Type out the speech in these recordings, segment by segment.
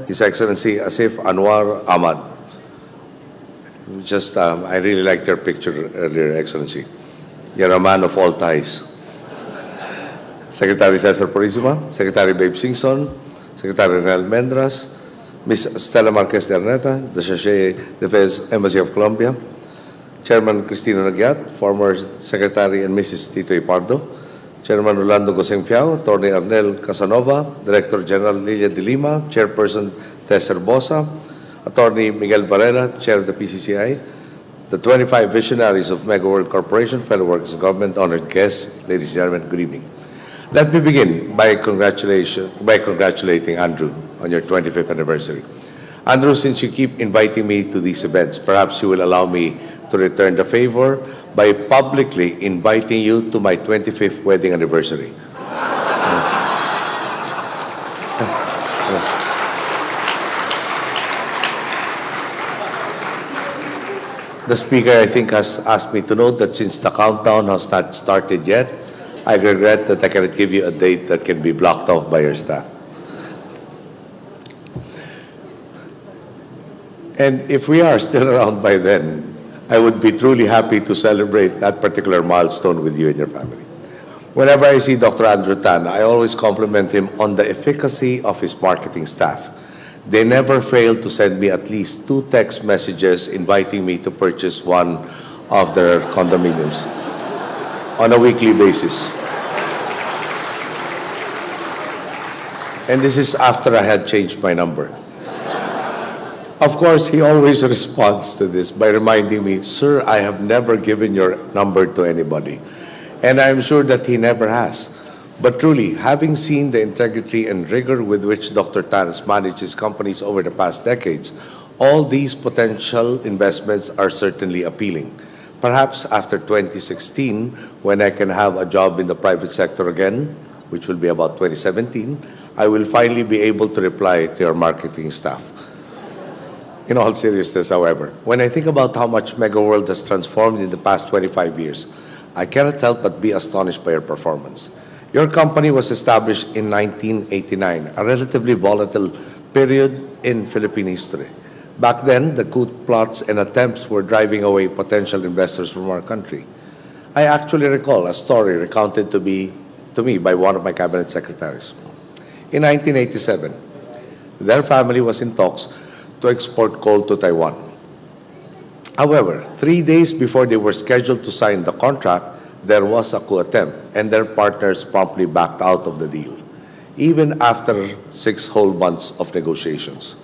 His Excellency Asif Anwar Ahmad. I really liked your picture earlier, Excellency. You're a man of all ties. Secretary Cesar Purisima, Secretary Babe Singson, Secretary Renel Mendras, Ms. Stella Marquez de Arneta, the Chargé d'Affaires Embassy of Colombia, Chairman Cristino Nagyat, former Secretary and Mrs. Tito Ipardo, Chairman Rolando Goseng Piao, Attorney Arnel Casanova, Director General Lilia de Lima, Chairperson Tess Herbosa, Attorney Miguel Varela, Chair of the PCCI, the 25 visionaries of Megaworld Corporation, fellow workers in government, honored guests, ladies and gentlemen, good evening. Let me begin by congratulating Andrew on your 25th anniversary. Andrew, since you keep inviting me to these events, perhaps you will allow me to return the favor by publicly inviting you to my 25th wedding anniversary. The speaker, I think, has asked me to note that since the countdown has not started yet, I regret that I cannot give you a date that can be blocked off by your staff. And if we are still around by then, I would be truly happy to celebrate that particular milestone with you and your family. Whenever I see Dr. Andrew Tan, I always compliment him on the efficacy of his marketing staff. They never fail to send me at least 2 text messages inviting me to purchase one of their condominiums on a weekly basis. And this is after I had changed my number. Of course, he always responds to this by reminding me, "Sir, I have never given your number to anybody." And I'm sure that he never has. But truly, having seen the integrity and rigor with which Dr. Tan has managed his companies over the past decades, all these potential investments are certainly appealing. Perhaps after 2016, when I can have a job in the private sector again, which will be about 2017, I will finally be able to reply to your marketing staff. In all seriousness, however, when I think about how much Megaworld has transformed in the past 25 years, I cannot help but be astonished by your performance. Your company was established in 1989, a relatively volatile period in Philippine history. Back then, the coup plots and attempts were driving away potential investors from our country. I actually recall a story recounted to me by one of my cabinet secretaries. In 1987, their family was in talks to export coal to Taiwan. However, 3 days before they were scheduled to sign the contract, there was a coup attempt, and their partners promptly backed out of the deal, even after 6 whole months of negotiations.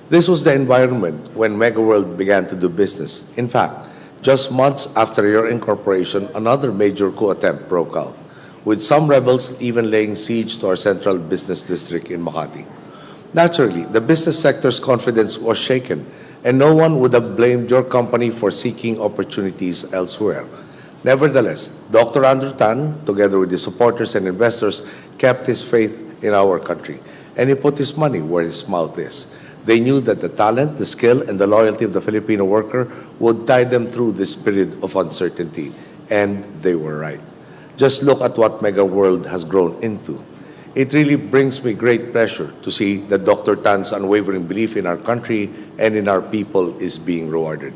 This was the environment when Megaworld began to do business. In fact, just months after your incorporation, another major coup attempt broke out, with some rebels even laying siege to our central business district in Makati. Naturally, the business sector's confidence was shaken, and no one would have blamed your company for seeking opportunities elsewhere. Nevertheless, Dr. Andrew Tan, together with his supporters and investors, kept his faith in our country, and he put his money where his mouth is. They knew that the talent, the skill, and the loyalty of the Filipino worker would tide them through this period of uncertainty, and they were right. Just look at what Megaworld has grown into. It really brings me great pleasure to see that Dr. Tan's unwavering belief in our country and in our people is being rewarded.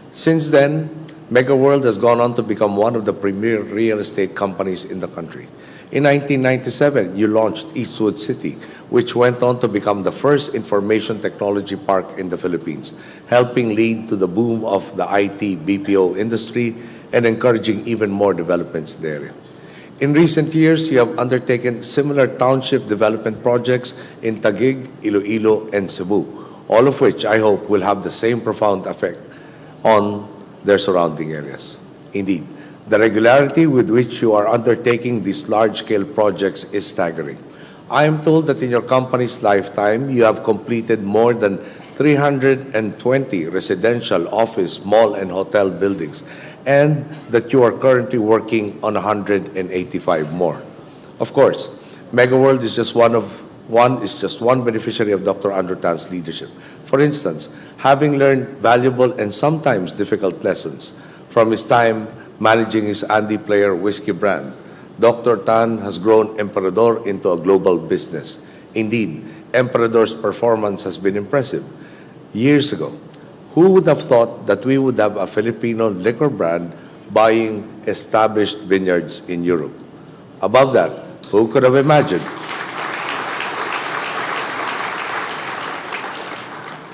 Since then, Megaworld has gone on to become one of the premier real estate companies in the country. In 1997, you launched Eastwood City, which went on to become the first information technology park in the Philippines, helping lead to the boom of the IT BPO industry and encouraging even more developments in the area. In recent years, you have undertaken similar township development projects in Taguig, Iloilo, and Cebu, all of which I hope will have the same profound effect on their surrounding areas. Indeed, the regularity with which you are undertaking these large-scale projects is staggering. I am told that in your company's lifetime, you have completed more than 320 residential, office, mall, and hotel buildings, and that you are currently working on 185 more. Of course, Megaworld is just one beneficiary of Dr. Andrew Tan's leadership. For instance, having learned valuable and sometimes difficult lessons from his time managing his Andy Player whiskey brand, Dr. Tan has grown Emperador into a global business. Indeed, Emperador's performance has been impressive. Years ago, who would have thought that we would have a Filipino liquor brand buying established vineyards in Europe? Above that, who could have imagined?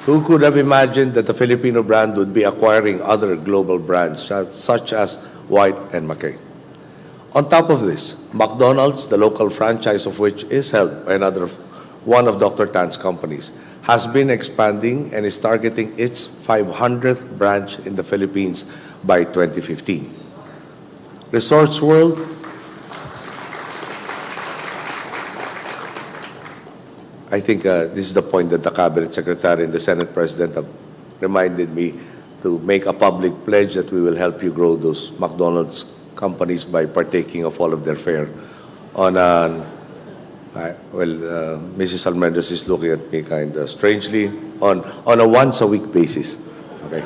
Who could have imagined that the Filipino brand would be acquiring other global brands such as White and McCain? On top of this, McDonald's, the local franchise of which is held by one of Dr. Tan's companies, has been expanding and is targeting its 500th branch in the Philippines by 2015. Resorts World, I think this is the point that the Cabinet Secretary and the Senate President have reminded me to make a public pledge that we will help you grow those McDonald's companies by partaking of all of their fare on an Mrs. Almendez is looking at me kind of strangely on a once-a-week basis. Okay.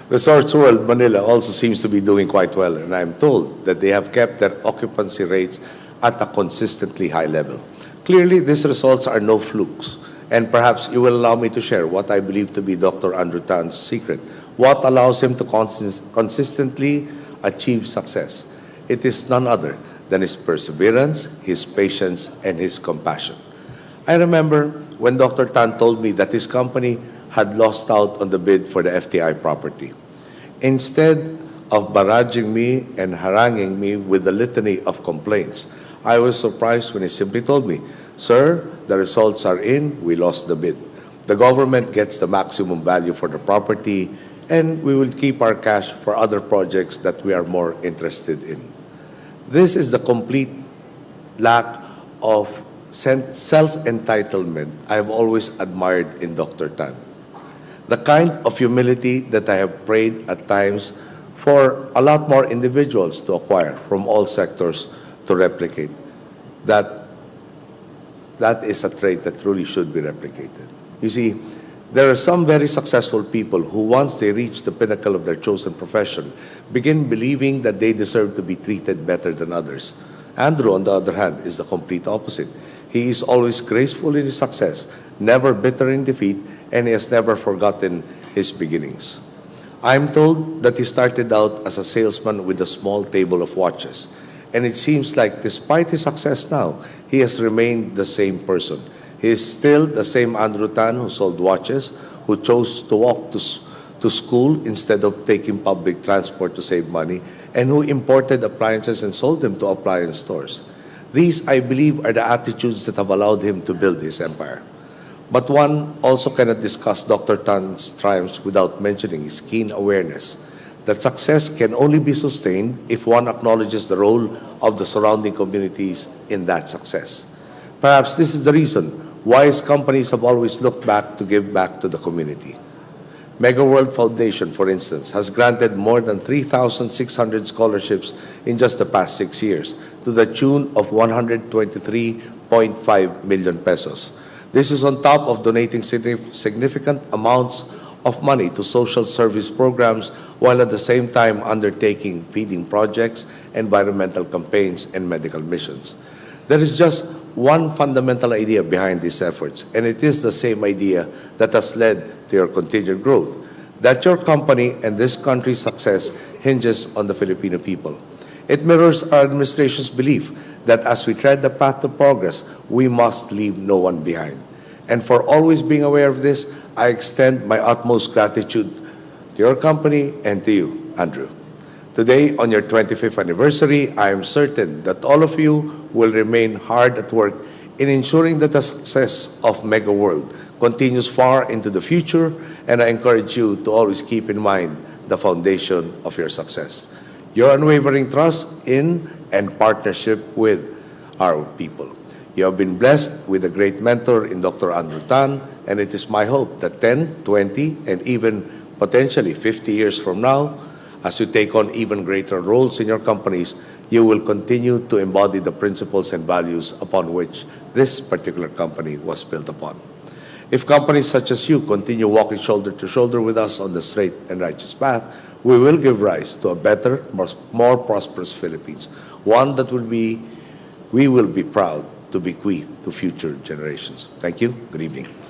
Resorts World Manila also seems to be doing quite well, and I'm told that they have kept their occupancy rates at a consistently high level. Clearly, these results are no flukes, and perhaps you will allow me to share what I believe to be Dr. Andrew Tan's secret, what allows him to consistently achieve success. It is none other than his perseverance, his patience, and his compassion. I remember when Dr. Tan told me that his company had lost out on the bid for the FTI property. Instead of barraging me and haranguing me with a litany of complaints, I was surprised when he simply told me, "Sir, the results are in, we lost the bid. The government gets the maximum value for the property, and we will keep our cash for other projects that we are more interested in." This is the complete lack of self-entitlement I have always admired in Dr. Tan. The kind of humility that I have prayed at times for a lot more individuals to acquire from all sectors to replicate. That is a trait that truly should be replicated. You see, there are some very successful people who, once they reach the pinnacle of their chosen profession, begin believing that they deserve to be treated better than others. Andrew, on the other hand, is the complete opposite. He is always graceful in his success, never bitter in defeat, and he has never forgotten his beginnings. I'm told that he started out as a salesman with a small table of watches, and it seems like despite his success now, he has remained the same person. He is still the same Andrew Tan who sold watches, who chose to walk to school instead of taking public transport to save money, and who imported appliances and sold them to appliance stores. These, I believe, are the attitudes that have allowed him to build his empire. But one also cannot discuss Dr. Tan's triumphs without mentioning his keen awareness that success can only be sustained if one acknowledges the role of the surrounding communities in that success. Perhaps this is the reason why his companies have always looked back to give back to the community. Megaworld Foundation, for instance, has granted more than 3,600 scholarships in just the past 6 years to the tune of 123.5 million pesos. This is on top of donating significant amounts of money to social service programs while at the same time undertaking feeding projects, environmental campaigns, and medical missions. There is just one fundamental idea behind these efforts, and it is the same idea that has led to your continued growth, that your company and this country's success hinges on the Filipino people. It mirrors our administration's belief that as we tread the path to progress, we must leave no one behind. And for always being aware of this, I extend my utmost gratitude to your company and to you, Andrew. Today, on your 25th anniversary, I am certain that all of you will remain hard at work in ensuring that the success of Megaworld continues far into the future, and I encourage you to always keep in mind the foundation of your success. Your unwavering trust in and partnership with our people. You have been blessed with a great mentor in Dr. Andrew Tan, and it is my hope that 10, 20, and even potentially 50 years from now, as you take on even greater roles in your companies, you will continue to embody the principles and values upon which this particular company was built upon. If companies such as you continue walking shoulder to shoulder with us on the straight and righteous path, we will give rise to a better, more prosperous Philippines, one that we will be proud to bequeath to future generations. Thank you. Good evening.